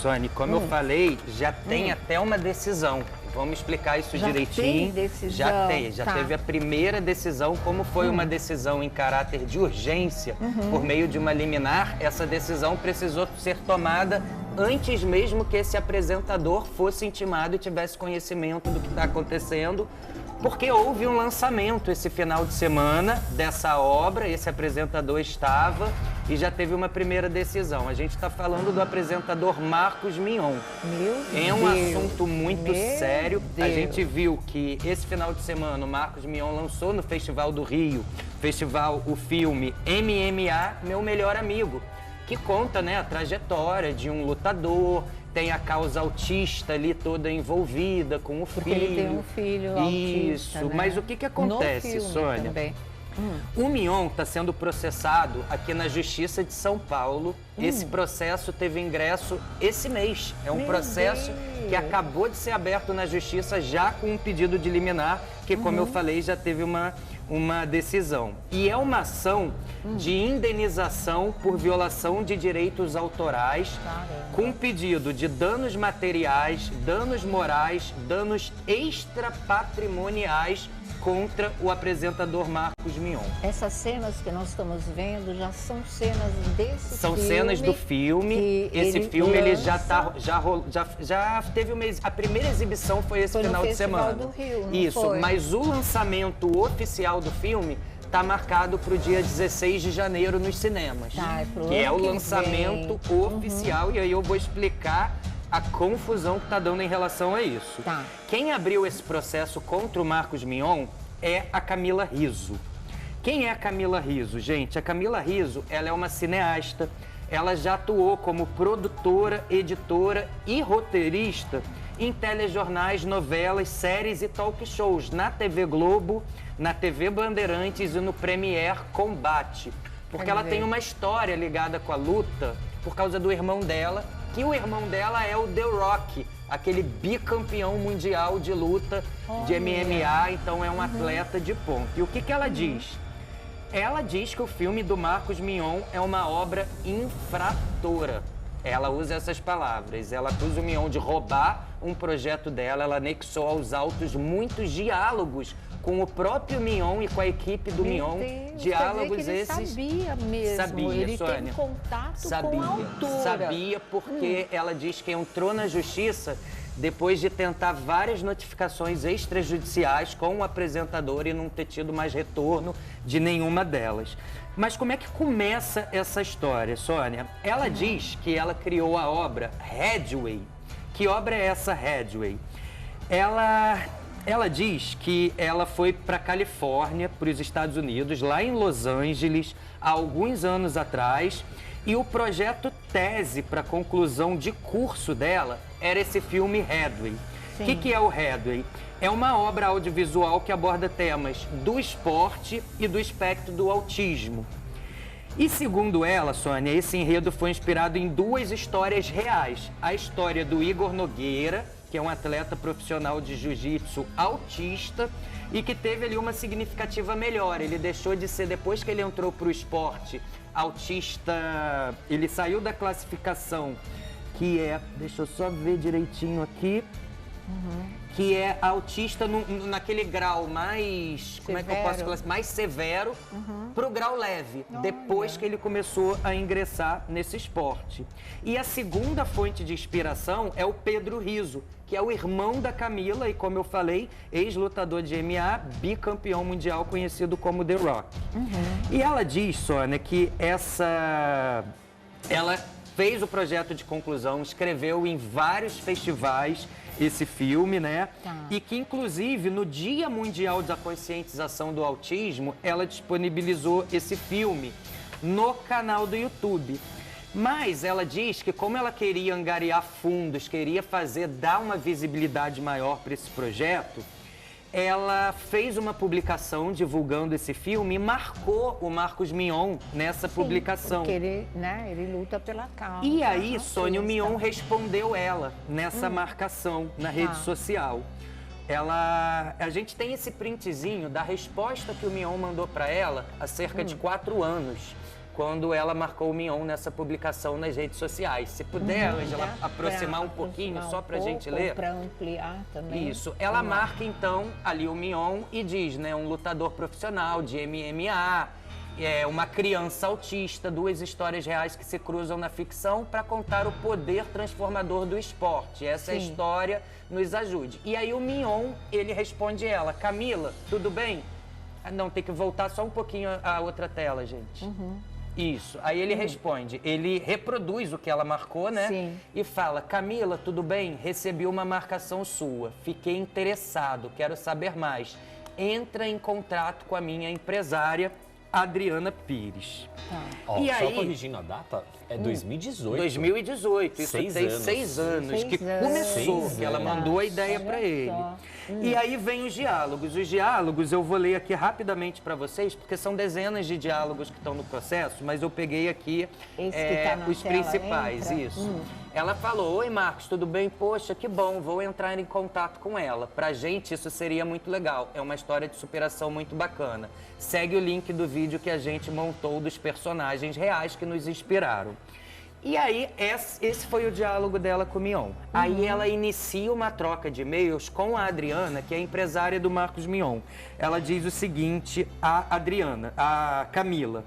Sônia, como eu falei, já tem até uma decisão. Vamos explicar isso direitinho. Tem decisão? Já teve a primeira decisão, como foi uma decisão em caráter de urgência, por meio de uma liminar, essa decisão precisou ser tomada antes mesmo que esse apresentador fosse intimado e tivesse conhecimento do que está acontecendo, porque houve um lançamento esse final de semana dessa obra, esse apresentador estava e já teve uma primeira decisão. A gente está falando do apresentador Marcos Mion. É um assunto muito sério. A gente viu que esse final de semana o Marcos Mion lançou no Festival do Rio, o filme MMA, Meu Melhor Amigo, que conta, né, a trajetória de um lutador. Tem a causa autista ali toda envolvida com o filho. Porque ele tem um filho autista, Isso, né? Mas o que acontece, No filme Sônia? também. O Mion está sendo processado aqui na Justiça de São Paulo. Esse processo teve ingresso esse mês. É um processo que acabou de ser aberto na Justiça já com um pedido de liminar, que, como eu falei, já teve uma decisão. E é uma ação de indenização por violação de direitos autorais, com pedido de danos materiais, danos morais, danos extrapatrimoniais contra o apresentador Marcos Mion. Essas cenas que nós estamos vendo já são cenas desse São filme. cenas do filme. Esse filme ele já teve a primeira exibição foi esse final de semana. Do Rio, não Isso, foi? mas o lançamento oficial do filme está marcado para o dia 16 de janeiro nos cinemas. Pro que é o ano que lançamento vem. oficial e aí eu vou explicar a confusão que está dando em relação a isso. Quem abriu esse processo contra o Marcos Mion é a Camila Rizzo. Quem é a Camila Rizzo, gente? A Camila Rizzo, ela é uma cineasta, ela já atuou como produtora, editora e roteirista em telejornais, novelas, séries e talk shows na TV Globo, na TV Bandeirantes e no Premiere Combate. Porque ela tem uma história ligada com a luta por causa do irmão dela, que o irmão dela é o The Rock, aquele bicampeão mundial de luta de MMA, então é um atleta de ponta. E o que ela diz? Ela diz que o filme do Marcos Mion é uma obra infratora. Ela usa essas palavras. Ela acusa o Mion de roubar um projeto dela. Ela anexou aos autos muitos diálogos com o próprio Mion e com a equipe do Mion. Diálogos que ele esses. Sabia mesmo. Sabia, ele Sônia. tem contato com a autora. Sabia porque ela diz que entrou na justiça depois de tentar várias notificações extrajudiciais com o apresentador e não ter tido mais retorno de nenhuma delas. Mas como é que começa essa história, Sônia? Ela diz que ela criou a obra Headway. Que obra é essa Headway? Ela diz que ela foi para a Califórnia, para os Estados Unidos, lá em Los Angeles, há alguns anos atrás, e o projeto tese para conclusão de curso dela era esse filme Headway. O que é o Headway? É uma obra audiovisual que aborda temas do esporte e do espectro do autismo. E segundo ela, Sônia, esse enredo foi inspirado em duas histórias reais. A história do Igor Nogueira, que é um atleta profissional de jiu-jitsu autista e que teve ali uma significativa melhora. Ele deixou de ser, depois que ele entrou para o esporte autista, ele saiu da classificação que é, deixa eu só ver direitinho aqui, que é autista naquele grau mais, severo. como é que eu posso classificar? Mais severo, para o grau leve, depois que ele começou a ingressar nesse esporte. E a segunda fonte de inspiração é o Pedro Rizzo, que é o irmão da Camila e, como eu falei, ex-lutador de MMA, bicampeão mundial conhecido como The Rock. E ela diz, Sônia, que ela fez o projeto de conclusão, escreveu em vários festivais esse filme, né? E que, inclusive, no Dia Mundial da Conscientização do Autismo, ela disponibilizou esse filme no canal do YouTube. Mas ela diz que como ela queria angariar fundos, queria dar uma visibilidade maior para esse projeto, ela fez uma publicação divulgando esse filme e marcou o Marcos Mion nessa publicação. Porque ele luta pela causa. E aí, Sônia, o Mion respondeu ela nessa marcação na rede social. A gente tem esse printzinho da resposta que o Mion mandou para ela há cerca de 4 anos. quando ela marcou o Mion nessa publicação nas redes sociais. Se puder, Ângela, aproximar um pouquinho, só pra gente ler. Para ampliar também. Isso. Ela marca, então, ali o Mion e diz, né, um lutador profissional de MMA, uma criança autista, duas histórias reais que se cruzam na ficção para contar o poder transformador do esporte. Essa é a história, nos ajude. E aí o Mion, ele responde ela, Camila, tudo bem? Não, tem que voltar só um pouquinho a outra tela, gente. Isso. Aí ele responde, ele reproduz o que ela marcou, né? Sim. E fala, Camila, tudo bem? Recebi uma marcação sua, fiquei interessado, quero saber mais. Entra em contato com a minha empresária, Adriana Pires. Ó, E só aí, corrigindo a data, é 2018. 2018, isso tem 6 anos que começou, que ela mandou a ideia para ele. E aí vem os diálogos. Os diálogos eu vou ler aqui rapidamente para vocês, porque são dezenas de diálogos que estão no processo, mas eu peguei aqui os principais, isso. Ela falou, oi Marcos, tudo bem? Poxa, que bom, vou entrar em contato com ela. Pra gente isso seria muito legal, é uma história de superação muito bacana. Segue o link do vídeo que a gente montou dos personagens reais que nos inspiraram. E aí, esse foi o diálogo dela com o Mion. Aí ela inicia uma troca de e-mails com a Adriana, que é a empresária do Marcos Mion. Ela diz o seguinte a Camila.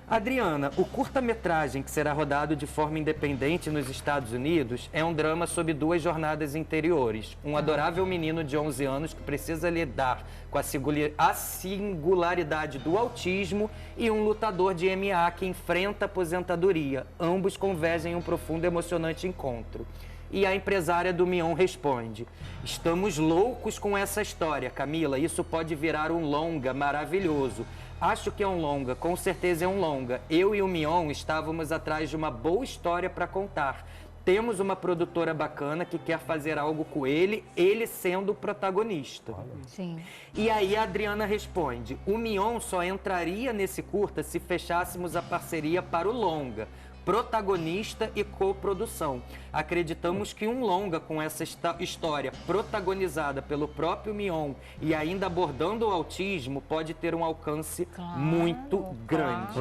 Adriana, o curta-metragem que será rodado de forma independente nos Estados Unidos é um drama sobre duas jornadas interiores. Um adorável menino de 11 anos que precisa lidar com a singularidade do autismo e um lutador de MMA que enfrenta a aposentadoria. Ambos convergem em um profundo e emocionante encontro. E a empresária do Mion responde, estamos loucos com essa história, Camila, isso pode virar um longa maravilhoso. Acho que é um longa, com certeza é um longa. Eu e o Mion estávamos atrás de uma boa história para contar. Temos uma produtora bacana que quer fazer algo com ele sendo o protagonista. Sim. E aí a Adriana responde, o Mion só entraria nesse curta se fechássemos a parceria para o longa. Protagonista e coprodução. Acreditamos que um longa com essa história protagonizada pelo próprio Mion e ainda abordando o autismo pode ter um alcance muito grande.